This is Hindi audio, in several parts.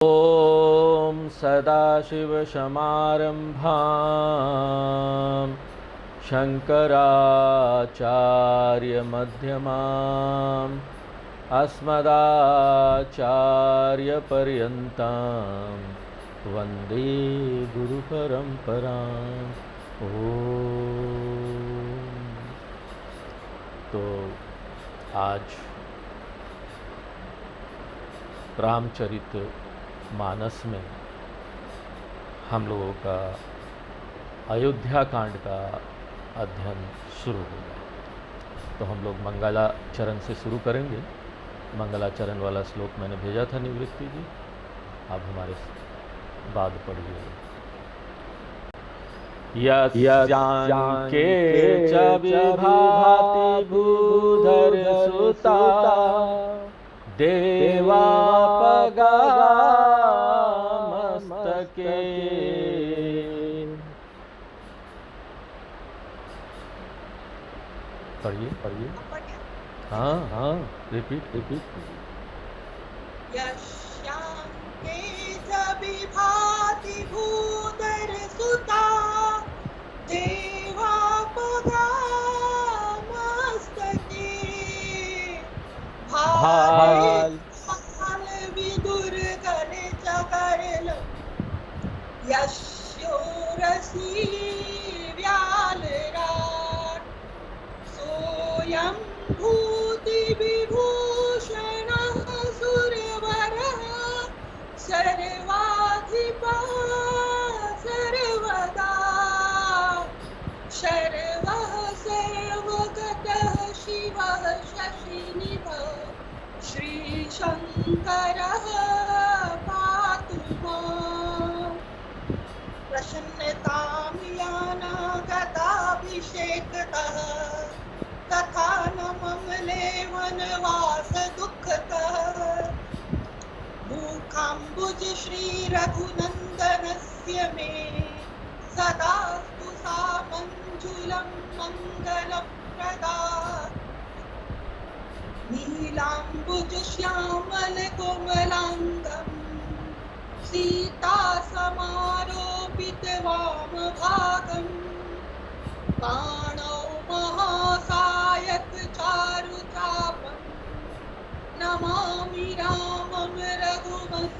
ॐ सदाशिवसमारम्भां शङ्कराचार्यमध्यमाम् अस्मदाचार्यपर्यन्तां वन्दे गुरुपरम्पराम्। तो आज रामचरित मानस में हम लोगों का अयोध्या कांड का अध्ययन शुरू होगा। तो हम लोग मंगलाचरण से शुरू करेंगे। मंगलाचरण वाला श्लोक मैंने भेजा था निवृत्ति जी, आप हमारे बाद पढ़िए। यस्यांके च विभाति भूधर सुता देवापगामस्तके। पढ़िए। हाँ, रिपीट। यस्यांके च विभाति भूधर सुता देवापगामस्तके। भाल विदुर गण जगरल यशोरसी व्यालराट सोयं भूति विभूषणः सुरवरः सर्वाधिपः सर्वदा शर्वः सर्वगतः शिवः शशिनिभः श्रीशङ्करः पातु माम्। प्रसन्नतां यानागताभिषेकतः तथा न ममले वनवास दुःखतः। मूकाम्बुज श्रीरघुनन्दनस्य मे सदास्तु सामञ्जुलं मङ्गलप्रदा। नीलाम्बुज श्यामल कोमलाङ्गम् सीता समारोपित वामभागम्। पाणौ महासायक चारुचापम् नमामि रामं रघुवंशनाथम्।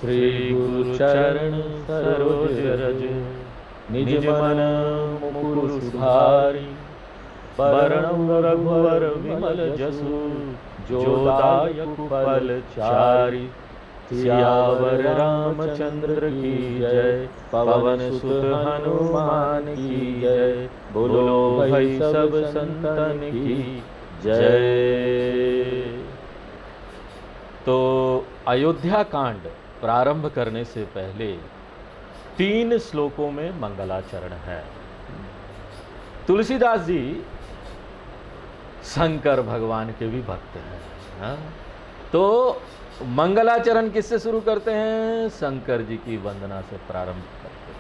श्री गुरुचरण सरोज रज निज मन मुकुर सुधारी। बरनउँ रघुवर विमल जसु जो दायक फल चारि। सियावर रामचंद्र की जय, पवन सुत हनुमान की जय। बोलो भाई सब संतन की जय। तो अयोध्या कांड प्रारंभ करने से पहले 3 श्लोकों में मंगलाचरण है। तुलसीदास जी शंकर भगवान के भी भक्त हैं, हाँ? तो मंगलाचरण किससे शुरू करते हैं? शंकर जी की वंदना से प्रारंभ करते हैं।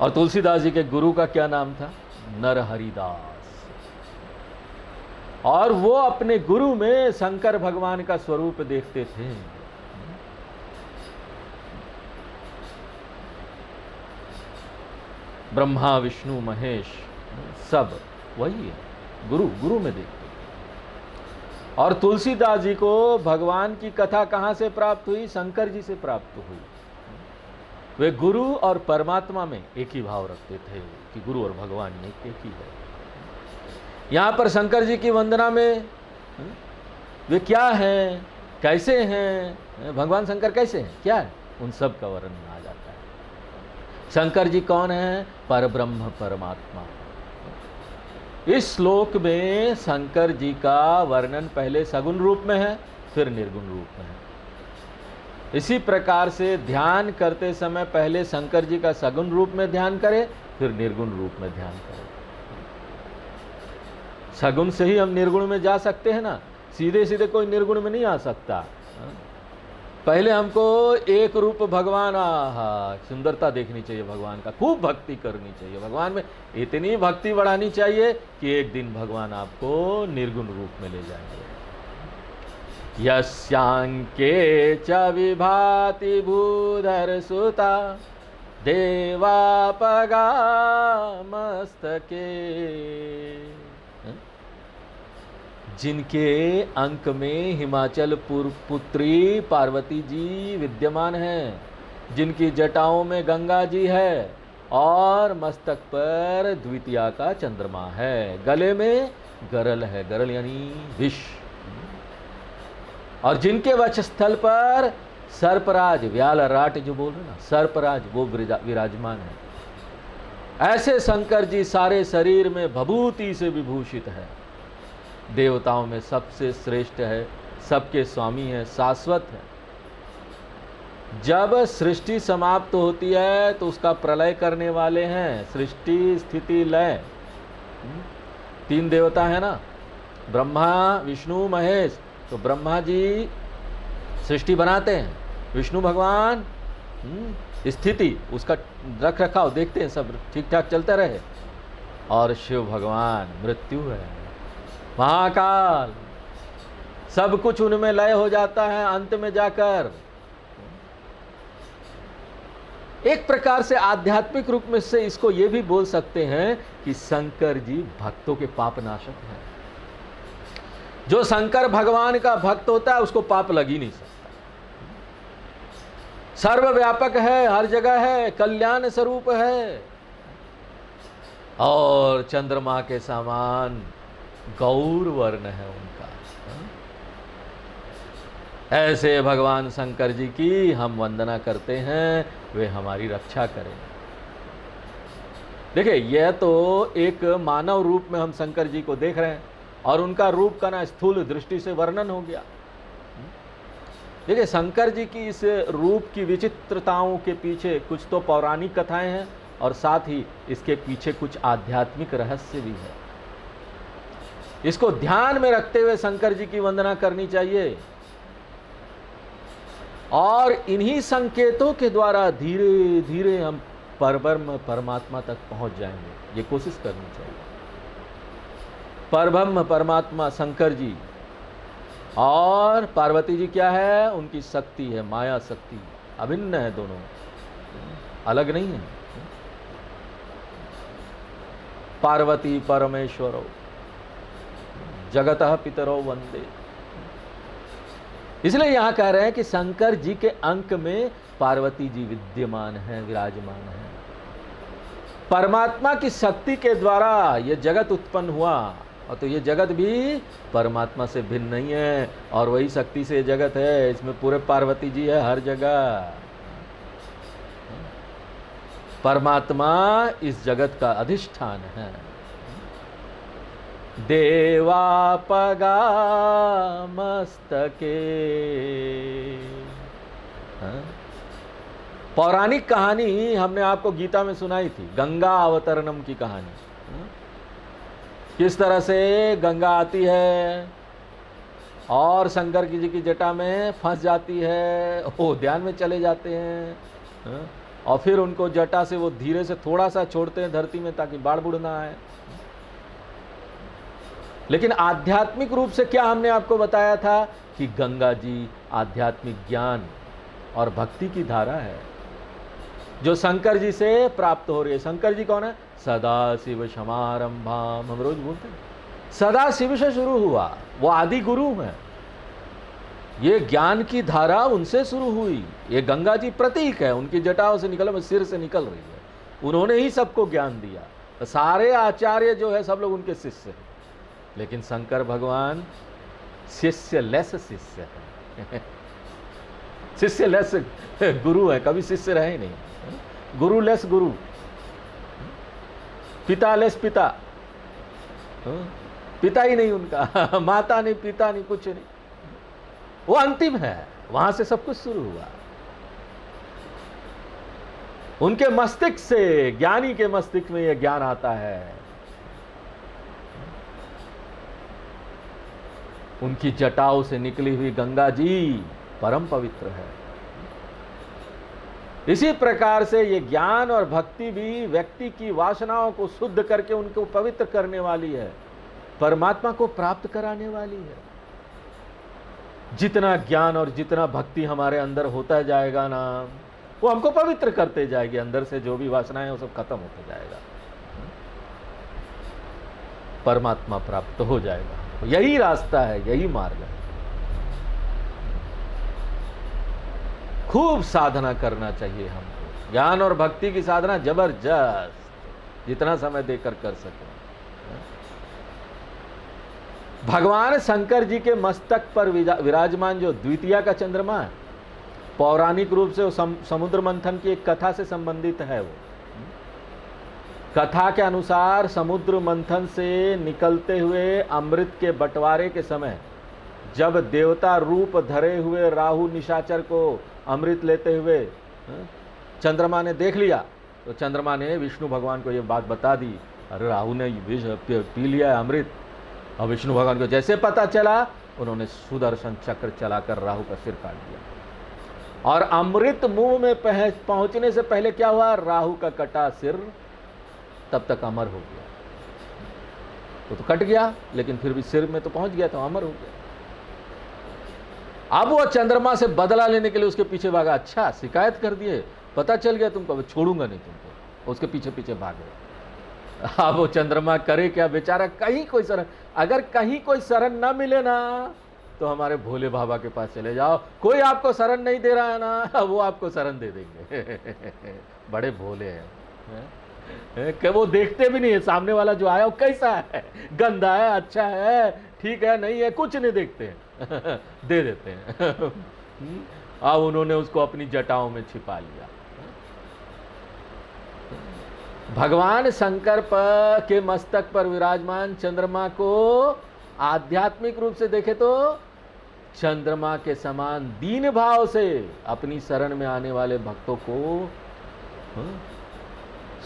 और तुलसीदास जी के गुरु का क्या नाम था? नरहरिदास। और वो अपने गुरु में शंकर भगवान का स्वरूप देखते थे। ब्रह्मा विष्णु महेश सब वही है, गुरु में देखते। और तुलसीदास जी को भगवान की कथा कहाँ से प्राप्त हुई? शंकर जी से प्राप्त हुई। वे गुरु और परमात्मा में एक ही भाव रखते थे कि गुरु और भगवान एक ही है। यहाँ पर शंकर जी की वंदना में वे क्या हैं, कैसे हैं, भगवान शंकर कैसे हैं, क्या है, उन सब का वर्णन आ जाता है। शंकर जी कौन है? परब्रह्म परमात्मा। इस श्लोक में शंकर जी का वर्णन पहले सगुण रूप में है, फिर निर्गुण रूप में है। इसी प्रकार से ध्यान करते समय पहले शंकर जी का सगुण रूप में ध्यान करें, फिर निर्गुण रूप में ध्यान करें। सगुण से ही हम निर्गुण में जा सकते हैं ना, सीधे सीधे कोई निर्गुण में नहीं आ सकता। पहले हमको एक रूप भगवान, सुंदरता देखनी चाहिए भगवान का, खूब भक्ति करनी चाहिए भगवान में, इतनी भक्ति बढ़ानी चाहिए कि एक दिन भगवान आपको निर्गुण रूप में ले जाएंगे। यस्यांके च विभाति भूधर सुता देवापगा मस्तके। जिनके अंक में हिमाचल पुत्री पार्वती जी विद्यमान हैं, जिनकी जटाओं में गंगा जी है और मस्तक पर द्वितीया का चंद्रमा है, गले में गरल है, गरल यानी विष, और जिनके वक्षस्थल पर सर्पराज, व्याल राट जो बोल रहे ना, सर्पराज वो विराजमान है। ऐसे शंकर जी सारे शरीर में भभूति से विभूषित है, देवताओं में सबसे श्रेष्ठ है, सबके स्वामी है, शाश्वत है। जब सृष्टि समाप्त होती है तो उसका प्रलय करने वाले हैं, सृष्टि स्थिति लय, 3 देवता है ना, ब्रह्मा विष्णु महेश। तो ब्रह्मा जी सृष्टि बनाते हैं, विष्णु भगवान स्थिति उसका रख रखाव देखते हैं, सब ठीक ठाक चलता रहे, और शिव भगवान मृत्यु है, महाकाल, सब कुछ उनमें लय हो जाता है अंत में जाकर। एक प्रकार से आध्यात्मिक रूप में से इसको ये भी बोल सकते हैं कि शंकर जी भक्तों के पाप नाशक हैं। जो शंकर भगवान का भक्त होता है उसको पाप लग ही नहीं सकता, सर्वव्यापक है, हर जगह है, कल्याण स्वरूप है, और चंद्रमा के समान गौर वर्ण है उनका। ऐसे भगवान शंकर जी की हम वंदना करते हैं, वे हमारी रक्षा करें। देखिए, यह तो एक मानव रूप में हम शंकर जी को देख रहे हैं, और उनका रूप का ना स्थूल दृष्टि से वर्णन हो गया। देखिए, शंकर जी की इस रूप की विचित्रताओं के पीछे कुछ तो पौराणिक कथाएं हैं, और साथ ही इसके पीछे कुछ आध्यात्मिक रहस्य भी है। इसको ध्यान में रखते हुए शंकर जी की वंदना करनी चाहिए, और इन्हीं संकेतों के द्वारा धीरे धीरे हम परब्रह्म परमात्मा तक पहुंच जाएंगे, ये कोशिश करनी चाहिए। परब्रह्म परमात्मा शंकर जी और पार्वती जी क्या है, उनकी शक्ति है, माया शक्ति, अभिन्न है, दोनों अलग नहीं है। पार्वती परमेश्वरो जगतः पितरो वंदे। इसलिए यहां कह रहे हैं कि शंकर जी के अंक में पार्वती जी विद्यमान है, विराजमान है। परमात्मा की शक्ति के द्वारा ये जगत उत्पन्न हुआ, और तो ये जगत भी परमात्मा से भिन्न नहीं है, और वही शक्ति से जगत है, इसमें पूरे पार्वती जी है हर जगह। परमात्मा इस जगत का अधिष्ठान है। देवापगा मस्तके। पौराणिक कहानी हमने आपको गीता में सुनाई थी, गंगा अवतरणम की कहानी। किस तरह से गंगा आती है और शंकर जी की जटा में फंस जाती है, वो ध्यान में चले जाते हैं, और फिर उनको जटा से वो धीरे से थोड़ा सा छोड़ते हैं धरती में ताकि बाढ़ बुढ़ ना आए। लेकिन आध्यात्मिक रूप से क्या हमने आपको बताया था कि गंगा जी आध्यात्मिक ज्ञान और भक्ति की धारा है जो शंकर जी से प्राप्त हो रही है। शंकर जी कौन है? सदा शिव समारंभाम, हम रोज बोलते हैं, सदा शिव से शुरू हुआ, वो आदि गुरु हैं। ये ज्ञान की धारा उनसे शुरू हुई। ये गंगा जी प्रतीक है, उनकी जटाओं से निकल, सिर से निकल रही है, उन्होंने ही सबको ज्ञान दिया। तो सारे आचार्य जो है सब लोग उनके शिष्य हैं। लेकिन शंकर भगवान शिष्य लेस शिष्य है, शिष्य लेस गुरु है, कभी शिष्य रहे नहीं, गुरु लेस गुरु, पिता लेस पिता, पिता ही नहीं उनका, माता नहीं, पिता नहीं, कुछ नहीं, वो अंतिम है, वहां से सब कुछ शुरू हुआ। उनके मस्तिष्क से, ज्ञानी के मस्तिष्क में यह ज्ञान आता है। उनकी जटाओं से निकली हुई गंगा जी परम पवित्र है। इसी प्रकार से ये ज्ञान और भक्ति भी व्यक्ति की वासनाओं को शुद्ध करके उनको पवित्र करने वाली है, परमात्मा को प्राप्त कराने वाली है। जितना ज्ञान और जितना भक्ति हमारे अंदर होता जाएगा ना, वो हमको पवित्र करते जाएगी। अंदर से जो भी वासनाएं हैं वो सब खत्म होता जाएगा, परमात्मा प्राप्त हो जाएगा। यही रास्ता है, यही मार्ग है। खूब साधना करना चाहिए हमको, ज्ञान और भक्ति की साधना जबरदस्त, जितना समय देकर कर सके। भगवान शंकर जी के मस्तक पर विराजमान जो द्वितीया का चंद्रमा है, पौराणिक रूप से वो समुद्र मंथन की एक कथा से संबंधित है। वो कथा के अनुसार समुद्र मंथन से निकलते हुए अमृत के बंटवारे के समय जब देवता रूप धरे हुए राहु निशाचर को अमृत लेते हुए चंद्रमा ने देख लिया, तो चंद्रमा ने विष्णु भगवान को ये बात बता दी, अरे राहु ने पी लिया है अमृत। और विष्णु भगवान को जैसे पता चला, उन्होंने सुदर्शन चक्र चलाकर राहु का सिर काट दिया। और अमृत मुंह में पहुंचने से पहले क्या हुआ, राहु का कटा सिर तब तक अमर हो गया। तो कट गया, लेकिन फिर भी सिर में तो पहुंच गया, तो अमर हो गया। अब वो चंद्रमा से बदला लेने के लिए उसके पीछे भागा। अच्छा, शिकायत कर दिए, पता चल गया तुमको, अब छोड़ूंगा नहीं तुमको। उसके पीछे पीछे भागे। अब वो चंद्रमा करे क्या बेचारा, कहीं कोई शरण, अगर कहीं कोई शरण ना मिले ना, तो हमारे भोले बाबा के पास चले जाओ। कोई आपको शरण नहीं दे रहा है ना, वो आपको शरण दे देंगे। बड़े भोले हैं कि वो देखते भी नहीं है सामने वाला जो आया वो कैसा है, गंदा है, अच्छा है, ठीक है, नहीं है, कुछ नहीं देखते हैं। दे देते हैं। अब उन्होंने उसको अपनी जटाओं में छिपा लिया। भगवान शंकर के मस्तक पर विराजमान चंद्रमा को आध्यात्मिक रूप से देखे तो चंद्रमा के समान दीन भाव से अपनी शरण में आने वाले भक्तों को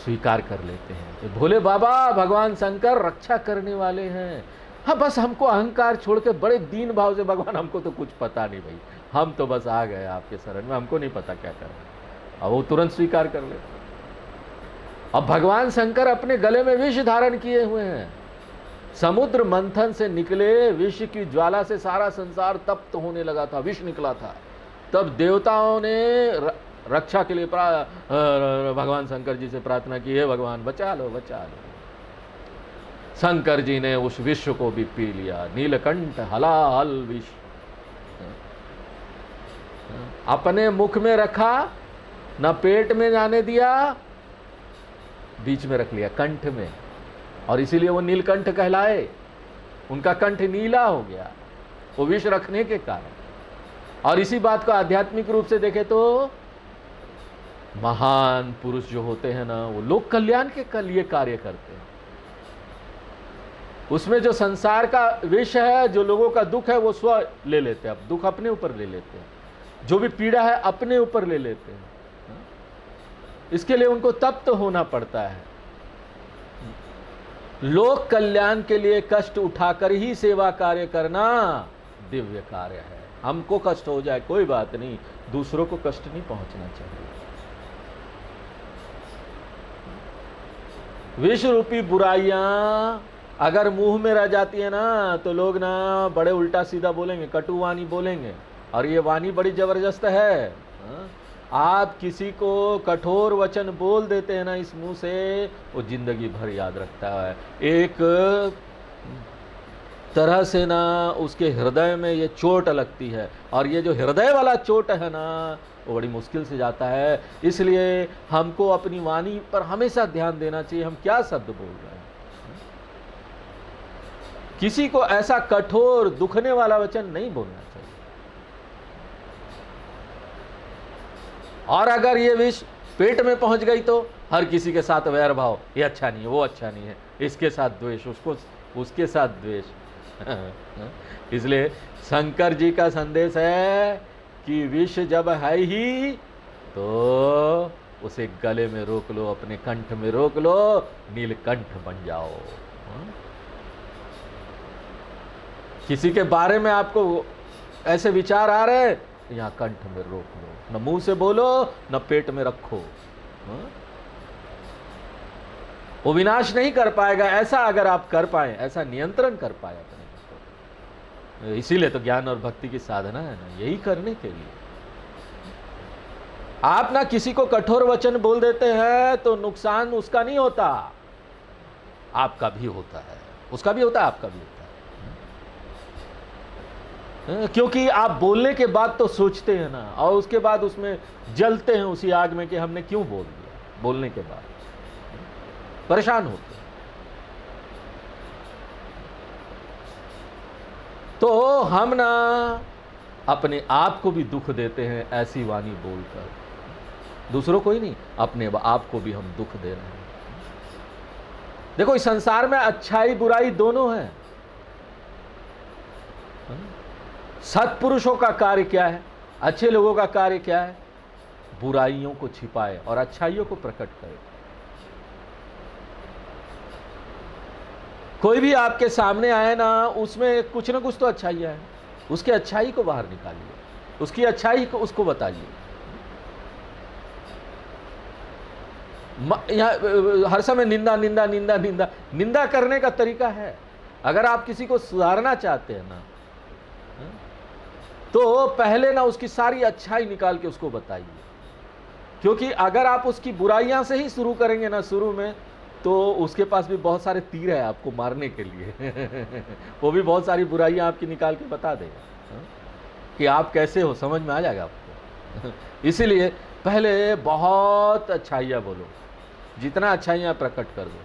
स्वीकार कर लेते हैं कि भोले बाबा भगवान शंकर रक्षा करने वाले हैं। हाँ, बस हमको अहंकार छोड़ के बड़े दीन भाव से, भगवान हमको तो कुछ पता नहीं भाई, हम तो बस आ गए आपके शरण में, हमको नहीं पता क्या करना। अब वो तुरंत स्वीकार कर लेते। अब भगवान शंकर अपने गले में विष धारण किए हुए हैं। समुद्र मंथन से निकले विष की ज्वाला से सारा संसार तप्त होने लगा था, विष निकला था। तब देवताओं ने रक्षा के लिए भगवान शंकर जी से प्रार्थना की, है भगवान बचा लो, बचा लो। शंकर जी ने उस विष को भी पी लिया। नीलकंठ हलाहल विष अपने मुख में रखा, न पेट में जाने दिया, बीच में रख लिया, कंठ में, और इसीलिए वो नीलकंठ कहलाए। उनका कंठ नीला हो गया वो विष रखने के कारण। और इसी बात को आध्यात्मिक रूप से देखें तो महान पुरुष जो होते हैं ना, वो लोक कल्याण के लिए कार्य करते हैं। उसमें जो संसार का विष है, जो लोगों का दुख है, वो स्व ले लेते हैं, अब दुख अपने ऊपर ले लेते हैं, जो भी पीड़ा है अपने ऊपर ले लेते हैं। इसके लिए उनको तप्त होना पड़ता है। लोक कल्याण के लिए कष्ट उठाकर ही सेवा कार्य करना दिव्य कार्य है। हमको कष्ट हो जाए कोई बात नहीं, दूसरों को कष्ट नहीं पहुंचना चाहिए। विष रूपी बुराइयां अगर मुंह में रह जाती है ना, तो लोग ना बड़े उल्टा सीधा बोलेंगे, कटु वाणी बोलेंगे। और ये वाणी बड़ी जबरदस्त है। आप किसी को कठोर वचन बोल देते हैं ना इस मुंह से, वो जिंदगी भर याद रखता है। एक तरह से ना उसके हृदय में ये चोट लगती है, और ये जो हृदय वाला चोट है ना, वो बड़ी मुश्किल से जाता है। इसलिए हमको अपनी वाणी पर हमेशा ध्यान देना चाहिए, हम क्या शब्द बोल रहे हैं। किसी को ऐसा कठोर दुखने वाला वचन नहीं बोलना चाहिए। और अगर ये विष पेट में पहुंच गई तो हर किसी के साथ वैर भाव, ये अच्छा नहीं है, वो अच्छा नहीं है, इसके साथ द्वेष, उसके साथ द्वेष। इसलिए शंकर जी का संदेश है कि विष जब है ही तो उसे गले में रोक लो, अपने कंठ में रोक लो, नीलकंठ बन जाओ। किसी के बारे में आपको ऐसे विचार आ रहे, यहाँ कंठ में रोक लो, न मुंह से बोलो, न पेट में रखो। वो विनाश नहीं कर पाएगा। ऐसा अगर आप कर पाए, ऐसा नियंत्रण कर पाए अपने को, इसीलिए तो ज्ञान और भक्ति की साधना है ना, यही करने के लिए। आप ना किसी को कठोर वचन बोल देते हैं तो नुकसान उसका नहीं होता, आपका भी होता है, उसका भी होता है, आपका भी होता है। क्योंकि आप बोलने के बाद तो सोचते हैं ना, और उसके बाद उसमें जलते हैं उसी आग में कि हमने क्यों बोल दिया। बोलने के बाद परेशान होते हैं। तो हम ना अपने आप को भी दुख देते हैं ऐसी वाणी बोलकर, दूसरों को ही नहीं, अपने आप को भी हम दुख दे रहे हैं। देखो इस संसार में अच्छाई बुराई दोनों है। सत्पुरुषों का कार्य क्या है, अच्छे लोगों का कार्य क्या है? बुराइयों को छिपाए और अच्छाइयों को प्रकट करे। कोई भी आपके सामने आए ना, उसमें कुछ ना कुछ तो अच्छाइयां हैं, उसकी अच्छाई को बाहर निकालिए, उसकी अच्छाई को उसको बताइए। हर समय निंदा निंदा निंदा निंदा निंदा करने का तरीका है। अगर आप किसी को सुधारना चाहते हैं ना, तो पहले ना उसकी सारी अच्छाई निकाल के उसको बताइए। क्योंकि अगर आप उसकी बुराइयां से ही शुरू करेंगे ना शुरू में, तो उसके पास भी बहुत सारे तीर है आपको मारने के लिए वो भी बहुत सारी बुराइयां आपकी निकाल के बता देगा कि आप कैसे हो, समझ में आ जाएगा आपको इसीलिए पहले बहुत अच्छाइयाँ बोलो, जितना अच्छाइयाँ प्रकट कर दो।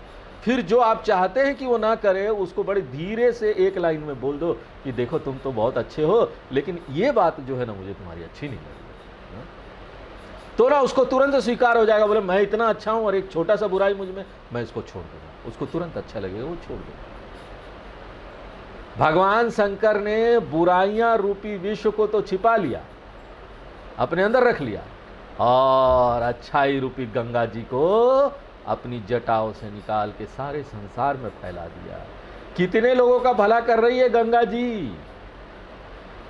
फिर जो आप चाहते हैं कि वो ना करे, उसको बड़े धीरे से एक लाइन में बोल दो कि देखो तुम तो बहुत अच्छे हो, लेकिन ये बात जो है ना मुझे तुम्हारी अच्छी नहीं लगी। तो ना उसको तुरंत स्वीकार हो जाएगा, बोले मैं इतना अच्छा हूं और एक छोटा सा बुराई मुझ में, मैं इसको छोड़ दूंगा। उसको तुरंत अच्छा लगेगा, वो छोड़ देगा। भगवान शंकर ने बुराइयां रूपी विश्व को तो छिपा लिया, अपने अंदर रख लिया, और अच्छाई रूपी गंगा जी को अपनी जटाओं से निकाल के सारे संसार में फैला दिया। कितने लोगों का भला कर रही है गंगा जी।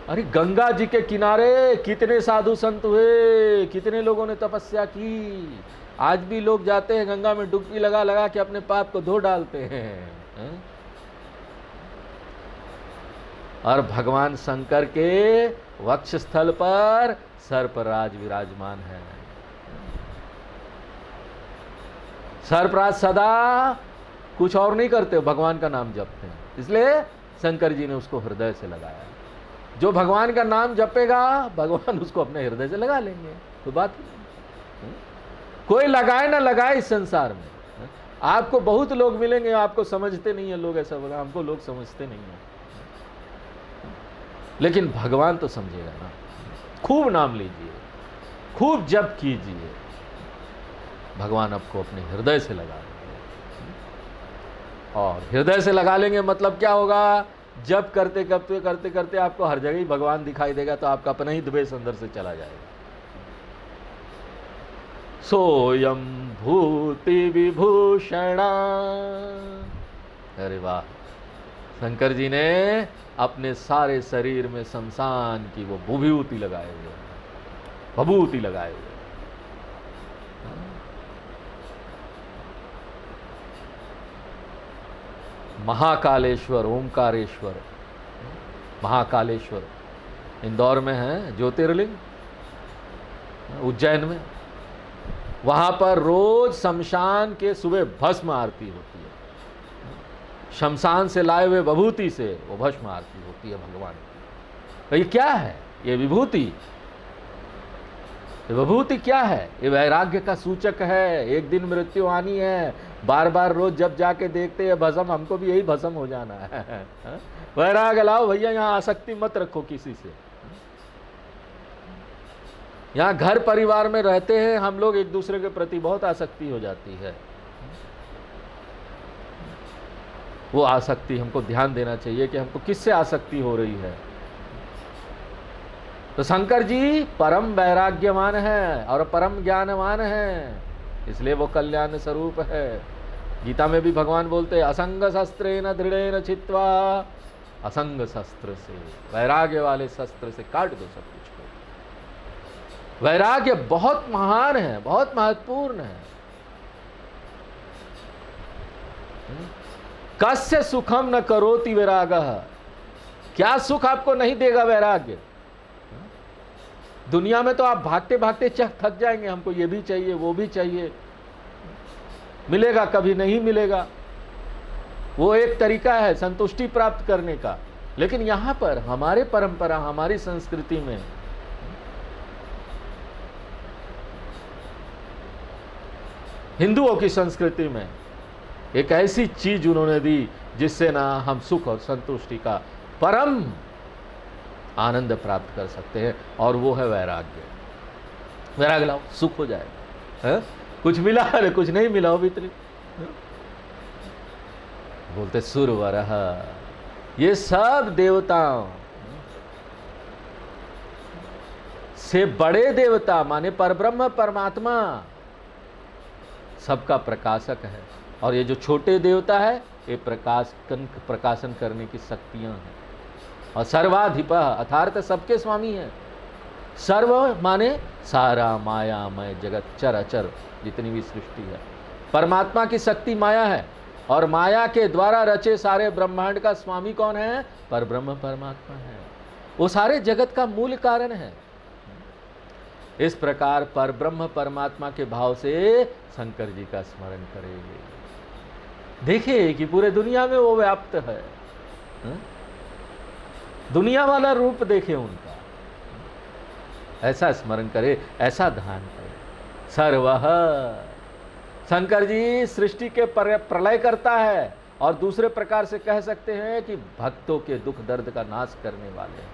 अरे गंगा जी के किनारे कितने साधु संत हुए, कितने लोगों ने तपस्या की। आज भी लोग जाते हैं गंगा में डुबकी लगा लगा के अपने पाप को धो डालते हैं। और भगवान शंकर के वक्षस्थल पर सर्पराज विराजमान है। सर्पराज सदा कुछ और नहीं करते, भगवान का नाम जपते हैं, इसलिए शंकर जी ने उसको हृदय से लगाया। जो भगवान का नाम जपेगा भगवान उसको अपने हृदय से लगा लेंगे, कोई बात नहीं। कोई लगाए ना लगाए इस संसार में, आपको बहुत लोग मिलेंगे, आपको समझते नहीं है लोग, ऐसा बोला, हमको लोग समझते नहीं है, लेकिन भगवान तो समझेगा ना। खूब नाम लीजिए, खूब जप कीजिए, भगवान आपको अपने हृदय से लगा लेंगे। और हृदय से लगा लेंगे मतलब क्या होगा, जब करते करते करते करते आपको हर जगह ही भगवान दिखाई देगा, तो आपका अपना ही द्वेष अंदर से चला जाएगा। सोयम भूति विभूषण। अरे वाह, शंकर जी ने अपने सारे शरीर में शमशान की वो विभूति लगाए हुए, भभूति लगाए हुए। महाकालेश्वर, ओमकारेश्वर, महाकालेश्वर इंदौर में है, ज्योतिर्लिंग, उज्जैन में। वहां पर रोज शमशान के सुबह भस्म आरती होती है, शमशान से लाए हुए विभूति से वो भस्म आरती होती है भगवान की। तो ये क्या है, ये विभूति, विभूति क्या है? ये वैराग्य का सूचक है। एक दिन मृत्यु आनी है, बार बार रोज जब जाके देखते हैं भस्म, हमको भी यही भस्म हो जाना है। वैराग्य लाओ भैया, यहाँ आसक्ति मत रखो किसी से। यहाँ घर परिवार में रहते हैं हम लोग, एक दूसरे के प्रति बहुत आसक्ति हो जाती है। वो आसक्ति हमको ध्यान देना चाहिए कि हमको किससे आसक्ति हो रही है। तो शंकर जी परम वैराग्यवान है और परम ज्ञानवान है, इसलिए वो कल्याण स्वरूप है। गीता में भी भगवान बोलते हैं, असंग शस्त्रेण दृढ़ेन छित्त्वा, असंग शस्त्र से, वैराग्य वाले शस्त्र से काट दो सब कुछ को। वैराग्य बहुत महान है, बहुत महत्वपूर्ण है। कस्य सुखम न करोति विरागः, क्या सुख आपको नहीं देगा वैराग्य? दुनिया में तो आप भागते भागते थक जाएंगे, हमको ये भी चाहिए वो भी चाहिए, मिलेगा कभी नहीं मिलेगा। वो एक तरीका है संतुष्टि प्राप्त करने का। लेकिन यहां पर हमारे परंपरा, हमारी संस्कृति में हिंदुओं की संस्कृति में एक ऐसी चीज उन्होंने दी जिससे ना हम सुख और संतुष्टि का परम आनंद प्राप्त कर सकते हैं, और वो है वैराग्य। वैराग्य लाओ, सुख हो जाएगा। है? कुछ मिला अरे कुछ नहीं मिला हो भीतरी। बोलते सुरवरः, ये सब देवताओं से बड़े देवता माने परब्रह्म परमात्मा सबका प्रकाशक है, और ये जो छोटे देवता है ये प्रकाशन करने की शक्तियां हैं। और सर्वाधिपः अर्थात सबके स्वामी है। सर्व माने सारा मायामय जगत, चर अचर जितनी भी सृष्टि है। परमात्मा की शक्ति माया है, और माया के द्वारा रचे सारे ब्रह्मांड का स्वामी कौन है? परब्रह्म परमात्मा है। वो सारे जगत का मूल कारण है। इस प्रकार परब्रह्म परमात्मा के भाव से शंकर जी का स्मरण करेंगे। देखिए कि पूरे दुनिया में वो व्याप्त है। दुनिया वाला रूप देखे उनका, ऐसा स्मरण करे, ऐसा ध्यान करे। सर्वः, शंकर जी सृष्टि के प्रलय करता है, और दूसरे प्रकार से कह सकते हैं कि भक्तों के दुख दर्द का नाश करने वाले हैं।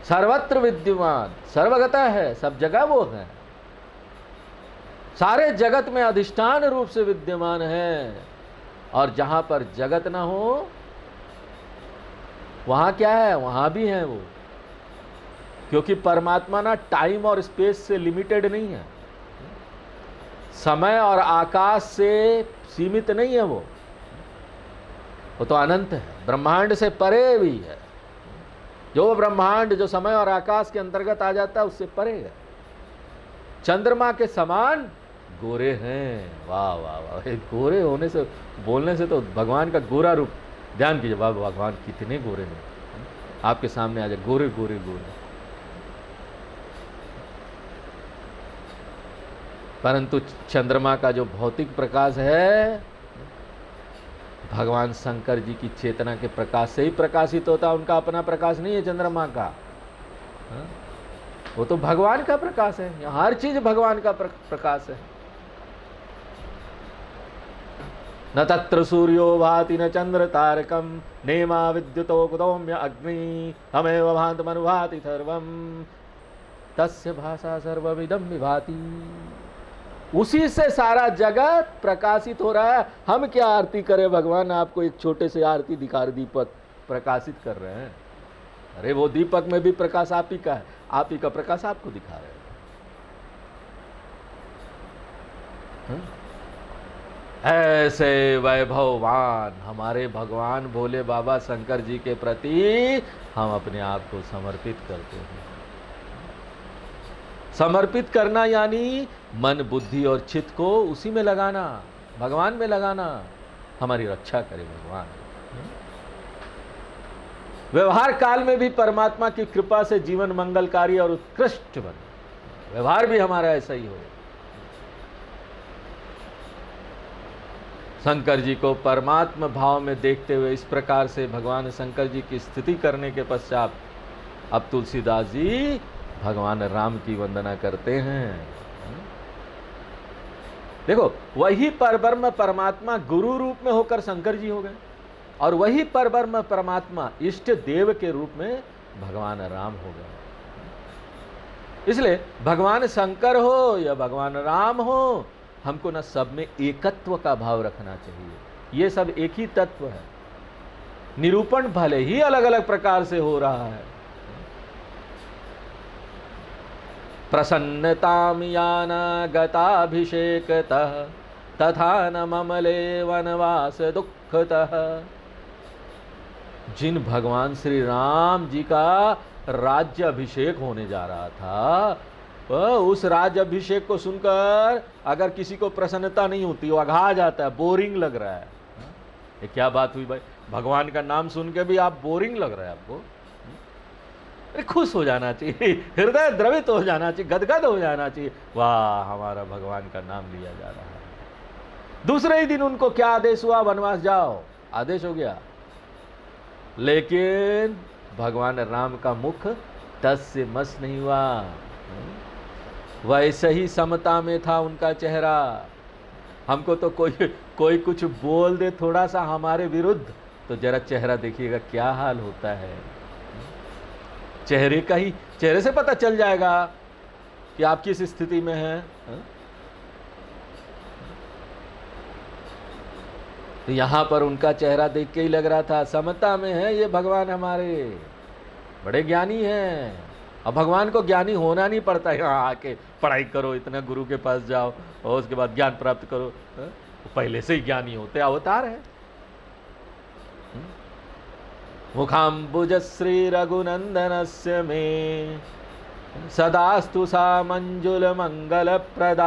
सर्वत्र विद्यमान, सर्वगता है, सब जगह वो है, सारे जगत में अधिष्ठान रूप से विद्यमान है। और जहां पर जगत ना हो वहां क्या है? वहां भी है वो, क्योंकि परमात्मा ना टाइम और स्पेस से लिमिटेड नहीं है, समय और आकाश से सीमित नहीं है। वो तो अनंत है, ब्रह्मांड से परे भी है। जो ब्रह्मांड जो समय और आकाश के अंतर्गत आ जाता है उससे परे है। चंद्रमा के समान गोरे हैं। वाह वाह वाह, गोरे होने से, बोलने से तो भगवान का गोरा रूप ध्यान कीजिए। वाह, भगवान कितने गोरे हैं, आपके सामने आ जाए, गोरे गोरे गोरे। परंतु चंद्रमा का जो भौतिक प्रकाश है, भगवान शंकर जी की चेतना के प्रकाश से ही प्रकाशित होता है। उनका अपना प्रकाश नहीं है चंद्रमा का, वो तो भगवान का प्रकाश है। यहाँ हर चीज भगवान का प्रकाश है। न तत्र सूर्यो भाति न चंद्र तारकम, नेमा विद्युतो कुतोम्य अग्नि, तमेव भान्तमनुभाति सर्वम, तस्य भाषा सर्वविदं विभाति। उसी से सारा जगत प्रकाशित हो रहा है। हम क्या आरती करें? भगवान आपको एक छोटे से आरती दिखा रहे, दीपक प्रकाशित कर रहे हैं। अरे वो दीपक में भी प्रकाश आप ही का है, आप ही का प्रकाश आपको दिखा रहे हैं। ऐसे वैभववान हमारे भगवान भोले बाबा शंकर जी के प्रति हम अपने आप को समर्पित करते हैं। समर्पित करना यानी मन बुद्धि और चित्त को उसी में लगाना, भगवान में लगाना। हमारी रक्षा करे भगवान। व्यवहार काल में भी परमात्मा की कृपा से जीवन मंगलकारी और उत्कृष्ट बने। व्यवहार भी हमारा ऐसा ही हो। शंकर जी को परमात्मा भाव में देखते हुए इस प्रकार से भगवान शंकर जी की स्तुति करने के पश्चात अब तुलसीदास जी भगवान राम की वंदना करते हैं। देखो, वही परब्रह्म परमात्मा गुरु रूप में होकर शंकर जी हो गए, और वही परब्रह्म परमात्मा इष्ट देव के रूप में भगवान राम हो गए। इसलिए भगवान शंकर हो या भगवान राम हो, हमको ना सब में एकत्व का भाव रखना चाहिए। ये सब एक ही तत्व है। निरूपण भले ही अलग अलग प्रकार से हो रहा है। प्रसन्नताम यान गताभिषेकतः, तथा न ममले वनवास दुःखतः। जिन भगवान श्री राम जी का राज्य अभिषेक होने जा रहा था, उस राज्य अभिषेक को सुनकर अगर किसी को प्रसन्नता नहीं होती, वो अघा जाता है, बोरिंग लग रहा है। ये क्या बात हुई भाई? भगवान का नाम सुन के भी आप बोरिंग लग रहा है आपको? अरे खुश हो जाना चाहिए, हृदय द्रवित हो जाना चाहिए, गदगद हो जाना चाहिए, वाह हमारा भगवान का नाम लिया जा रहा है। दूसरे ही दिन उनको क्या आदेश हुआ? वनवास जाओ, आदेश हो गया। लेकिन भगवान राम का मुख टस से मस नहीं हुआ, वैसे ही समता में था उनका चेहरा। हमको तो कोई कुछ बोल दे थोड़ा सा हमारे विरुद्ध, तो जरा चेहरा देखिएगा क्या हाल होता है। चेहरे से पता चल जाएगा कि आप किस स्थिति में हैं। तो यहां पर उनका चेहरा देख के ही लग रहा था समता में है ये भगवान, हमारे बड़े ज्ञानी हैं। अब भगवान को ज्ञानी होना नहीं पड़ता, यहाँ आके पढ़ाई करो, इतना गुरु के पास जाओ और उसके बाद ज्ञान प्राप्त करो। पहले से ही ज्ञानी होते अवतार है। मुखाम्बुज श्री रघुनंदनस्य में सदास्तु सा मंजुल मंगल प्रदा।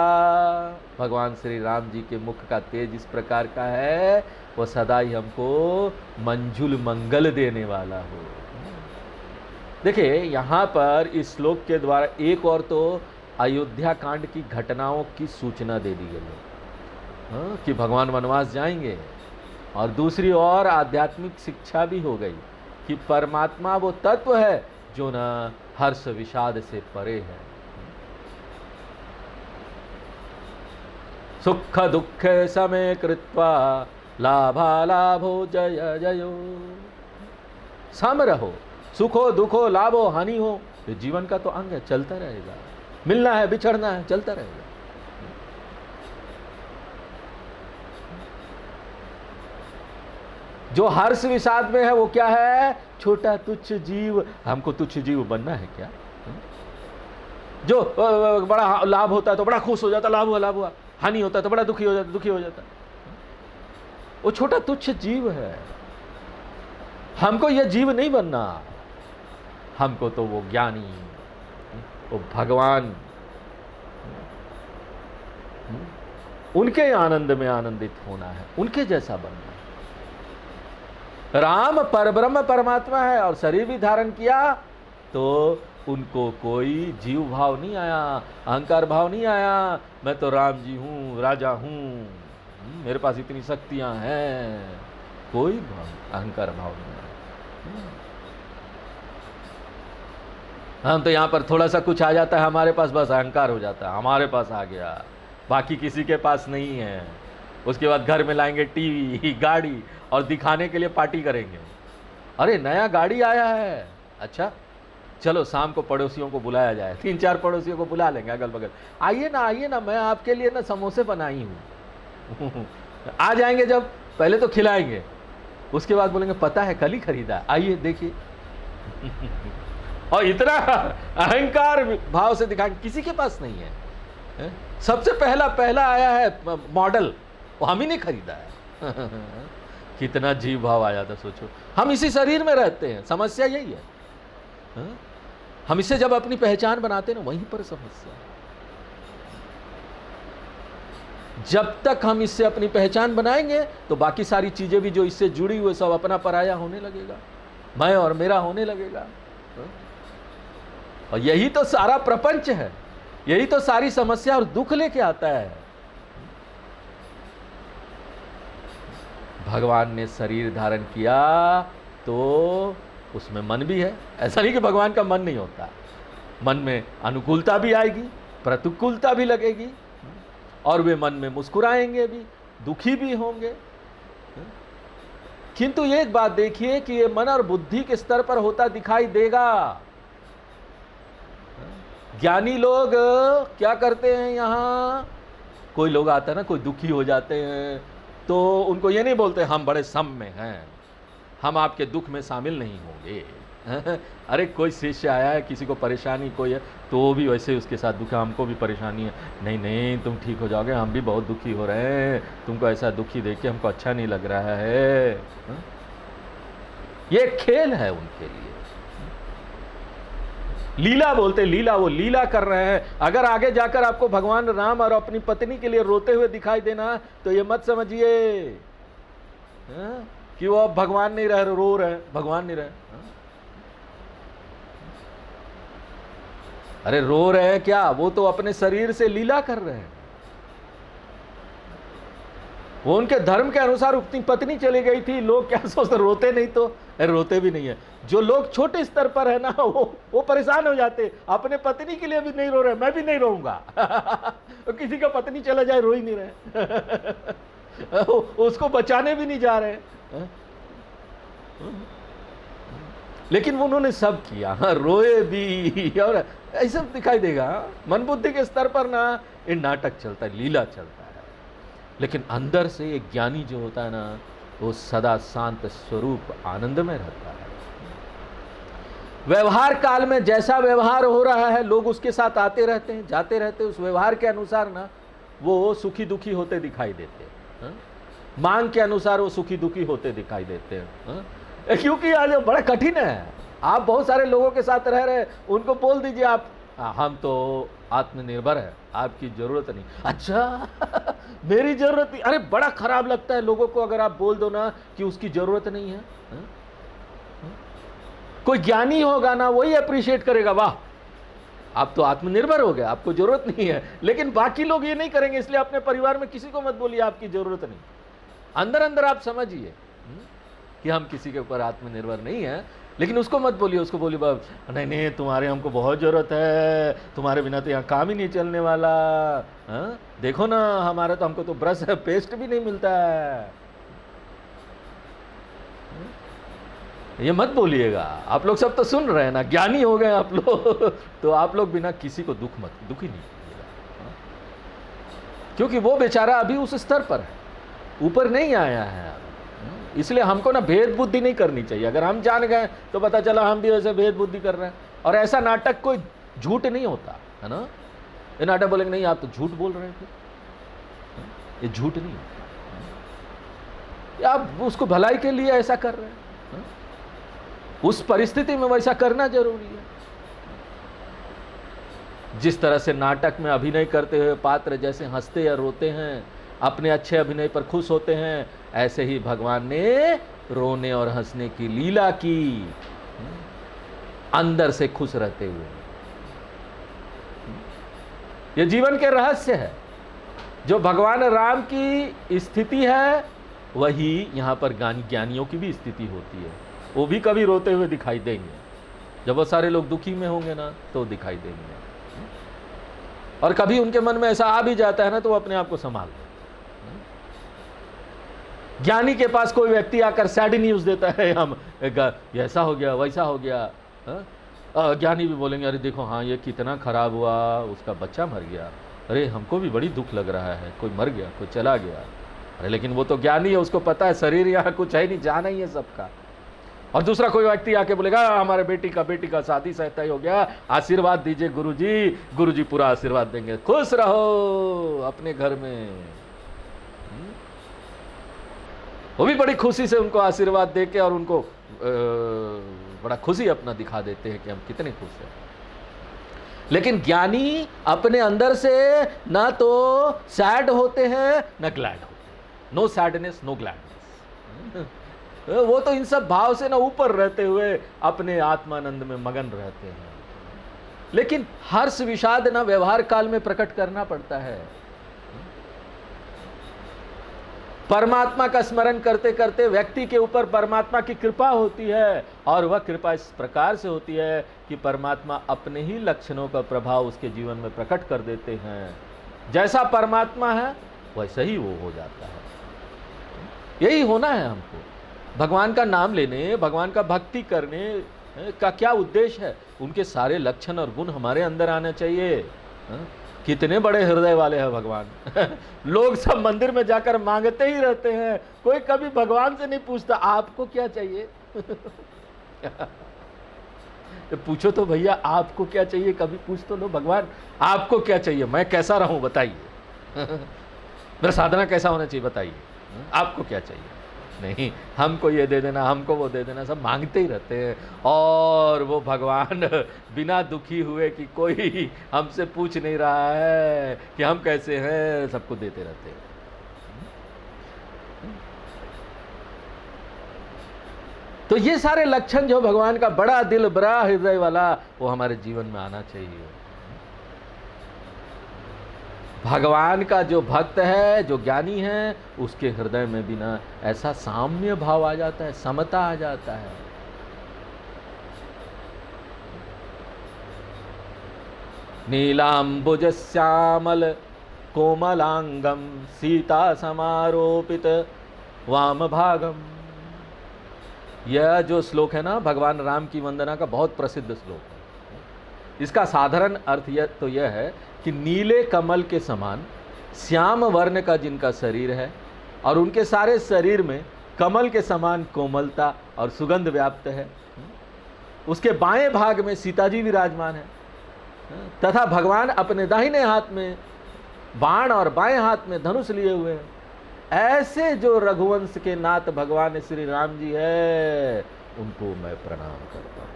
भगवान श्री राम जी के मुख का तेज इस प्रकार का है, वो सदा ही हमको मंजुल मंगल देने वाला हो। देखिए यहाँ पर इस श्लोक के द्वारा एक और तो अयोध्या कांड की घटनाओं की सूचना दे दी गई कि भगवान वनवास जाएंगे, और दूसरी ओर आध्यात्मिक शिक्षा भी हो गई कि परमात्मा वो तत्व है जो न हर्ष विषाद से परे है। सुख दुख समय कृत्वा लाभालाभो जय जयो। सम रहो, सुखो दुखो लाभो हानि हो, तो जीवन का तो अंग है, चलता रहेगा। मिलना है बिछड़ना है, चलता रहेगा। जो हर्ष विषाद में है वो क्या है? छोटा तुच्छ जीव। हमको तुच्छ जीव बनना है क्या? जो बड़ा लाभ होता है तो बड़ा खुश हो जाता, लाभ हुआ, हानि होता है तो बड़ा दुखी हो जाता। वो छोटा तुच्छ जीव है। हमको यह जीव नहीं बनना, हमको तो वो ज्ञानी, वो भगवान, उनके आनंद में आनंदित होना है, उनके जैसा बनना है। राम परब्रह्म परमात्मा है और शरीर भी धारण किया तो उनको कोई जीव भाव नहीं आया, अहंकार भाव नहीं आया। मैं तो राम जी हूँ, राजा हूँ, मेरे पास इतनी शक्तियां हैं, कोई अहंकार भाव नहीं आया। हम तो यहाँ पर थोड़ा सा कुछ आ जाता है हमारे पास, बस अहंकार हो जाता है, हमारे पास आ गया, बाकी किसी के पास नहीं है। उसके बाद घर में लाएंगे टीवी, गाड़ी, और दिखाने के लिए पार्टी करेंगे। अरे नया गाड़ी आया है, अच्छा चलो शाम को पड़ोसियों को बुलाया जाए, 3-4 पड़ोसियों को बुला लेंगे अगल बगल, आइए ना, मैं आपके लिए ना समोसे बनाई हूँ। आ जाएंगे जब, पहले तो खिलाएंगे, उसके बाद बोलेंगे पता है कल ही खरीदा, आइए देखिए। और इतना अहंकार भाव से दिखाएंगे, किसी के पास नहीं है। सबसे पहला आया है मॉडल, वो हम ही नहीं खरीदा है। कितना जीव भाव आ जाता सोचो। हम इसी शरीर में रहते हैं, समस्या यही है। हम इससे जब अपनी पहचान बनाते हैं ना, वहीं पर समस्या। जब तक हम इससे अपनी पहचान बनाएंगे तो बाकी सारी चीजें भी जो इससे जुड़ी हुई सब अपना पराया होने लगेगा, मैं और मेरा होने लगेगा। और यही तो सारा प्रपंच है, यही तो सारी समस्या और दुख लेके आता है। भगवान ने शरीर धारण किया तो उसमें मन भी है, ऐसा नहीं कि भगवान का मन नहीं होता। मन में अनुकूलता भी आएगी, प्रतिकूलता भी लगेगी, और वे मन में मुस्कुराएंगे भी, दुखी भी होंगे। किंतु एक बात देखिए कि ये मन और बुद्धि के स्तर पर होता दिखाई देगा। ज्ञानी लोग क्या करते हैं, यहाँ कोई लोग आता है ना, कोई दुखी हो जाते हैं तो उनको ये नहीं बोलते हम बड़े सम में हैं, हम आपके दुख में शामिल नहीं होंगे। अरे कोई शिष्य आया है, किसी को परेशानी कोई है, तो वो भी वैसे उसके साथ दुखी, हमको भी परेशानी है, नहीं तुम ठीक हो जाओगे, हम भी बहुत दुखी हो रहे हैं, तुमको ऐसा दुखी देख के हमको अच्छा नहीं लग रहा है। ये खेल है उनके लिए, लीला बोलते, लीला, वो लीला कर रहे हैं। अगर आगे जाकर आपको भगवान राम और अपनी पत्नी के लिए रोते हुए दिखाई देना तो ये मत समझिए कि वो अब भगवान नहीं रहे, रो रहे हैं, भगवान नहीं रहे। हाँ? अरे रो रहे हैं क्या, वो तो अपने शरीर से लीला कर रहे हैं। वो उनके धर्म के अनुसार अपनी पत्नी चली गई थी, लोग क्या सोचते, रोते नहीं तो? अरे रोते भी नहीं है। जो लोग छोटे स्तर पर है ना, वो परेशान हो जाते, अपने पत्नी के लिए भी नहीं रो रहे, मैं भी नहीं रोऊंगा। तो किसी का पत्नी चला जाए, रो ही नहीं रहे। उसको बचाने भी नहीं जा रहे। लेकिन उन्होंने सब किया, रोए भी, और ऐसा दिखाई देगा। मन बुद्धि के स्तर पर ना ये नाटक चलता है, लीला चलता है। लेकिन अंदर से एक ज्ञानी जो होता है ना, वो सदा शांत स्वरूप आनंद में रहता है। व्यवहार काल में जैसा व्यवहार हो रहा है, लोग उसके साथ आते रहते हैं, जाते रहते हैं, उस व्यवहार के अनुसार ना वो सुखी दुखी होते दिखाई देते हैं। मांग के अनुसार वो सुखी दुखी होते दिखाई देते हैं। क्योंकि आज बड़ा कठिन है। आप बहुत सारे लोगों के साथ रह रहे, उनको बोल दीजिए आप, हम तो आत्मनिर्भर है, आपकी जरूरत नहीं। अच्छा, मेरी जरूरत नहीं। अरे बड़ा खराब लगता है लोगों को अगर आप बोल दो ना कि उसकी जरूरत नहीं है। कोई ज्ञानी होगा ना, वही अप्रिशिएट करेगा, वाह आप तो आत्मनिर्भर हो गए, आपको जरूरत नहीं है। लेकिन बाकी लोग ये नहीं करेंगे, इसलिए अपने परिवार में किसी को मत बोलिए आपकी जरूरत नहीं। अंदर अंदर आप समझिए कि हम किसी के ऊपर आत्मनिर्भर नहीं है, लेकिन उसको मत बोलिए। उसको बोलिए बाबा नहीं नहीं, तुम्हारे हमको बहुत ज़रूरत है, तुम्हारे बिना तो यहाँ काम ही नहीं चलने वाला। हाँ देखो ना, हमारा तो, हमको तो ब्रश है, पेस्ट भी नहीं मिलता है। ये मत बोलिएगा। आप लोग सब तो सुन रहे हैं ना, ज्ञानी हो गए आप लोग, तो आप लोग बिना किसी को दुखी नहीं कीजिएगा। क्योंकि वो बेचारा अभी उस स्तर पर है, ऊपर नहीं आया है। इसलिए हमको ना भेद बुद्धि नहीं करनी चाहिए। अगर हम जान गए तो पता चला हम भी वैसे भेद बुद्धि कर रहे हैं। और ऐसा नाटक कोई झूठ नहीं होता है ना। ये नाटक बोलेंगे नहीं आप तो झूठ बोल रहे थे, ये झूठ नहीं है, आप उसको भलाई के लिए ऐसा कर रहे हैं। उस परिस्थिति में वैसा करना जरूरी है। जिस तरह से नाटक में अभिनय करते हुए पात्र जैसे हंसते या रोते हैं, अपने अच्छे अभिनय पर खुश होते हैं, ऐसे ही भगवान ने रोने और हंसने की लीला की, अंदर से खुश रहते हुए। यह जीवन के रहस्य है। जो भगवान राम की स्थिति है, वही यहां पर ज्ञानियों की भी स्थिति होती है। वो भी कभी रोते हुए दिखाई देंगे। जब वो सारे लोग दुखी में होंगे ना, तो दिखाई देंगे। और कभी उनके मन में ऐसा आ भी जाता है ना, तो वो अपने आप को संभाल लें। ज्ञानी के पास कोई व्यक्ति आकर सैड न्यूज देता है, हम ऐसा हो गया वैसा हो गया, ज्ञानी भी बोलेंगे अरे देखो हाँ ये कितना खराब हुआ, उसका बच्चा मर गया, अरे हमको भी बड़ी दुख लग रहा है, कोई मर गया, कोई चला गया। अरे लेकिन वो तो ज्ञानी है, उसको पता है शरीर यहाँ कुछ है नहीं, जाना ही है सबका। और दूसरा कोई व्यक्ति आके बोलेगा हमारे बेटी का शादी तय हो गया, आशीर्वाद दीजिए गुरुजी। गुरुजी पूरा आशीर्वाद देंगे, खुश रहो अपने घर में। वो भी बड़ी खुशी से उनको आशीर्वाद देके और उनको बड़ा खुशी अपना दिखा देते हैं कि हम कितने खुश हैं। लेकिन ज्ञानी अपने अंदर से ना तो सैड होते हैं ना ग्लैड होते हैं। No sadness no gladness. वो तो इन सब भाव से ना ऊपर रहते हुए अपने आत्मानंद में मगन रहते हैं। लेकिन हर्ष विषाद ना व्यवहार काल में प्रकट करना पड़ता है। परमात्मा का स्मरण करते करते व्यक्ति के ऊपर परमात्मा की कृपा होती है, और वह कृपा इस प्रकार से होती है कि परमात्मा अपने ही लक्षणों का प्रभाव उसके जीवन में प्रकट कर देते हैं। जैसा परमात्मा है वैसा ही वो हो जाता है। यही होना है हमको। भगवान का नाम लेने, भगवान का भक्ति करने का क्या उद्देश्य है? उनके सारे लक्षण और गुण हमारे अंदर आना चाहिए। कितने बड़े हृदय वाले हैं भगवान। लोग सब मंदिर में जाकर मांगते ही रहते हैं, कोई कभी भगवान से नहीं पूछता आपको क्या चाहिए। तो पूछो तो भैया आपको क्या चाहिए, कभी पूछ तो लो भगवान आपको क्या चाहिए, मैं कैसा रहूं बताइए। मेरा साधना कैसा होना चाहिए बताइए, आपको क्या चाहिए। नहीं हमको ये दे देना, हमको वो दे देना, सब मांगते ही रहते हैं। और वो भगवान बिना दुखी हुए कि कोई हमसे पूछ नहीं रहा है कि हम कैसे हैं, सबको देते रहते हैं। तो ये सारे लक्षण जो भगवान का बड़ा दिल, बड़ा हृदय वाला, वो हमारे जीवन में आना चाहिए। भगवान का जो भक्त है, जो ज्ञानी है, उसके हृदय में भी ना ऐसा साम्य भाव आ जाता है, समता आ जाता है। नीलांबुज श्यामल कोमलांगम सीता समारोपित वाम भागम। यह जो श्लोक है ना, भगवान राम की वंदना का बहुत प्रसिद्ध श्लोक है। इसका साधारण अर्थ तो यह है कि नीले कमल के समान श्याम वर्ण का जिनका शरीर है और उनके सारे शरीर में कमल के समान कोमलता और सुगंध व्याप्त है, उसके बाएं भाग में सीता जी विराजमान है तथा भगवान अपने दाहिने हाथ में बाण और बाएं हाथ में धनुष लिए हुए हैं। ऐसे जो रघुवंश के नाथ भगवान श्री राम जी है, उनको मैं प्रणाम करता हूं।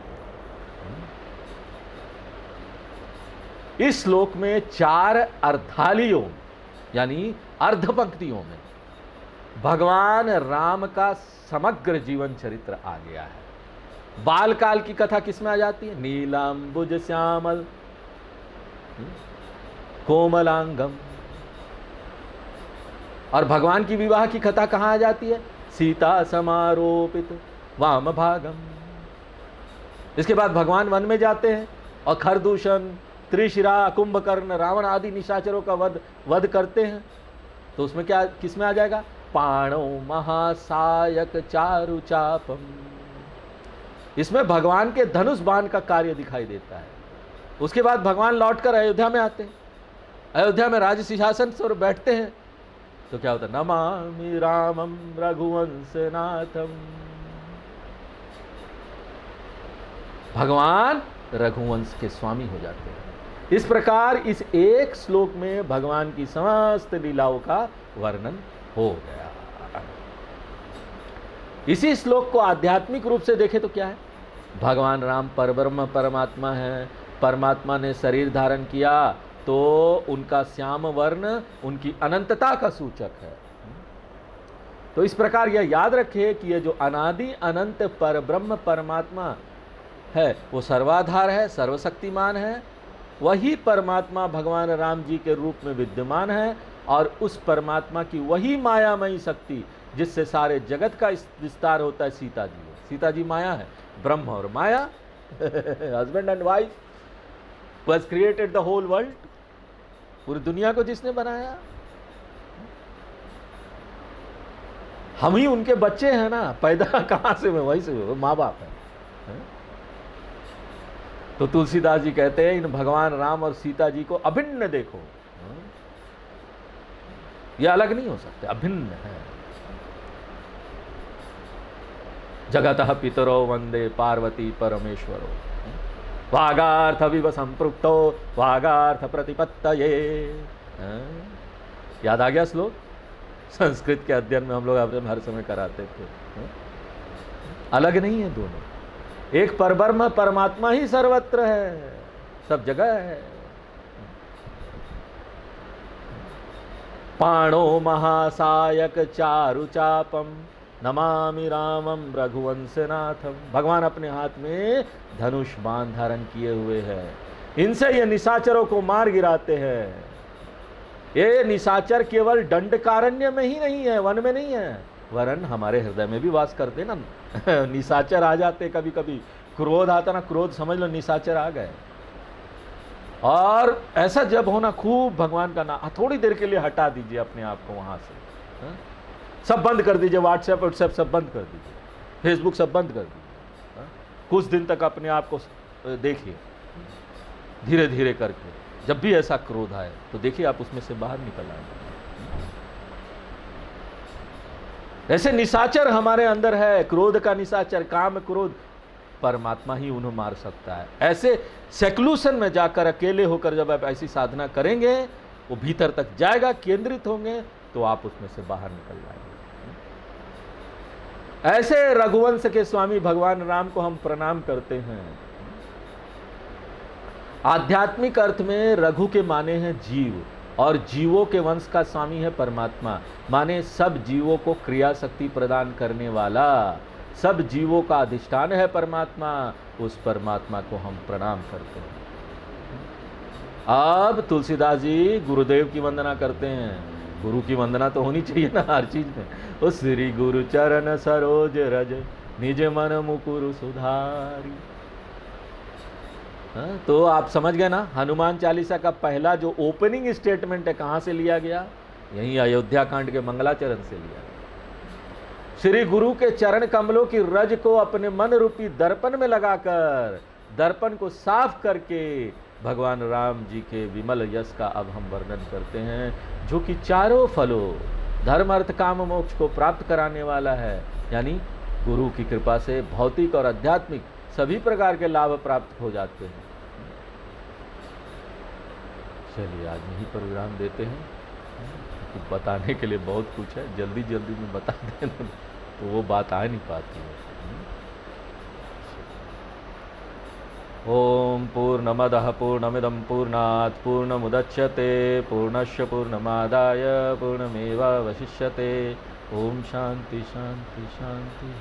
इस श्लोक में 4 अर्धालियों यानी अर्ध पंक्तियों में भगवान राम का समग्र जीवन चरित्र आ गया है। बालकाल की कथा किसमें आ जाती है? नीलांबुज श्यामल कोमलांगम। और भगवान की विवाह की कथा कहां आ जाती है? सीता समारोपित वाम भागम। इसके बाद भगवान वन में जाते हैं और खरदूषण, त्रिशिरा, कुंभकर्ण, रावण आदि निशाचरों का वध करते हैं। तो उसमें क्या, किसमें आ जाएगा? पाणो महासायक चारु चापम। इसमें भगवान के धनुष बाण का कार्य दिखाई देता है। उसके बाद भगवान लौटकर अयोध्या में आते हैं। अयोध्या में राज सिंहासन पर बैठते हैं तो क्या होता है? नमामि रामम रघुवंशनाथम। भगवान रघुवंश के स्वामी हो जाते हैं। इस प्रकार इस एक श्लोक में भगवान की समस्त लीलाओं का वर्णन हो गया। इसी श्लोक को आध्यात्मिक रूप से देखें तो क्या है? भगवान राम परब्रह्म परमात्मा है। परमात्मा ने शरीर धारण किया तो उनका श्याम वर्ण उनकी अनंतता का सूचक है। तो इस प्रकार यह याद रखिए कि यह जो अनादि अनंत परब्रह्म परमात्मा है, वो सर्वाधार है, सर्वशक्तिमान है। वही परमात्मा भगवान राम जी के रूप में विद्यमान है और उस परमात्मा की वही मायामयी शक्ति जिससे सारे जगत का विस्तार होता है, सीता जी है। सीता जी माया है, ब्रह्म और माया husband and wife was created the whole world। पूरी दुनिया को जिसने बनाया, हम ही उनके बच्चे हैं ना। पैदा कहां से हुए? वही से हुए, माँ बाप है। तो तुलसीदास जी कहते हैं इन भगवान राम और सीता जी को अभिन्न देखो। ये अलग नहीं हो सकते, अभिन्न है। जगतः पितरो वंदे पार्वती परमेश्वरो वागार्थ विव संपृक्तो वागार्थ प्रतिपत्तये। याद आ गया श्लोक? संस्कृत के अध्ययन में हम लोग हर समय कराते थे। अलग नहीं है दोनों, एक परब्रह्म परमात्मा ही सर्वत्र है, सब जगह है। पाणो महासायक चारु चापम नमामि रामम रघुवंशनाथम। भगवान अपने हाथ में धनुष बाण धारण किए हुए हैं। इनसे ये निशाचरों को मार गिराते हैं। ये निशाचर केवल दंडकारण्य में ही नहीं है, वन में नहीं है, वरन हमारे हृदय में भी वास करते ना। निशाचर आ जाते कभी कभी, क्रोध आता ना, क्रोध समझ लो निशाचर आ गए। और ऐसा जब होना, खूब भगवान का नाम थोड़ी देर के लिए हटा दीजिए अपने आप को वहां से। सब बंद कर दीजिए, व्हाट्सएप सब बंद कर दीजिए, फेसबुक सब बंद कर दीजिए। कुछ दिन तक अपने आप को देखिए, धीरे धीरे करके। जब भी ऐसा क्रोध आए तो देखिए आप उसमें से बाहर निकल आए। ऐसे निशाचर हमारे अंदर है, क्रोध का निशाचर, काम क्रोध, परमात्मा ही उन्हें मार सकता है। ऐसे सेक्लूशन में जाकर अकेले होकर जब आप ऐसी साधना करेंगे, वो भीतर तक जाएगा, केंद्रित होंगे, तो आप उसमें से बाहर निकल जाएंगे। ऐसे रघुवंश के स्वामी भगवान राम को हम प्रणाम करते हैं। आध्यात्मिक अर्थ में रघु के माने हैं जीव, और जीवों के वंश का स्वामी है परमात्मा, माने सब जीवों को क्रिया शक्ति प्रदान करने वाला। सब जीवों का अधिष्ठान है परमात्मा, उस परमात्मा को हम प्रणाम करते हैं। अब तुलसीदास जी गुरुदेव की वंदना करते हैं। गुरु की वंदना तो होनी चाहिए ना हर चीज में। ओ श्री गुरु चरण सरोज रज निज मन मुकुरु सुधारी। तो आप समझ गए ना, हनुमान चालीसा का पहला जो ओपनिंग स्टेटमेंट है कहां से लिया गया? यही अयोध्या कांड के मंगलाचरण से लिया गया। श्री गुरु के चरण कमलों की रज को अपने मन रूपी दर्पण में लगाकर, दर्पण को साफ करके भगवान राम जी के विमल यश का अब हम वर्णन करते हैं, जो कि चारों फलों धर्म अर्थ काम मोक्ष को प्राप्त कराने वाला है। यानी गुरु की कृपा से भौतिक और आध्यात्मिक सभी प्रकार के लाभ प्राप्त हो जाते हैं। चलिए आज यही प्रोग्राम देते हैं, क्योंकि बताने के लिए बहुत कुछ है, जल्दी जल्दी में बता दें तो वो बात आ नहीं पाती है। ओम पूर्णमदः पूर्णमिदं पूर्णात् पूर्णमुदच्यते पूर्णस्य पूर्णमादाय पूर्णमेवावशिष्यते। ओम शांति शांति शांति।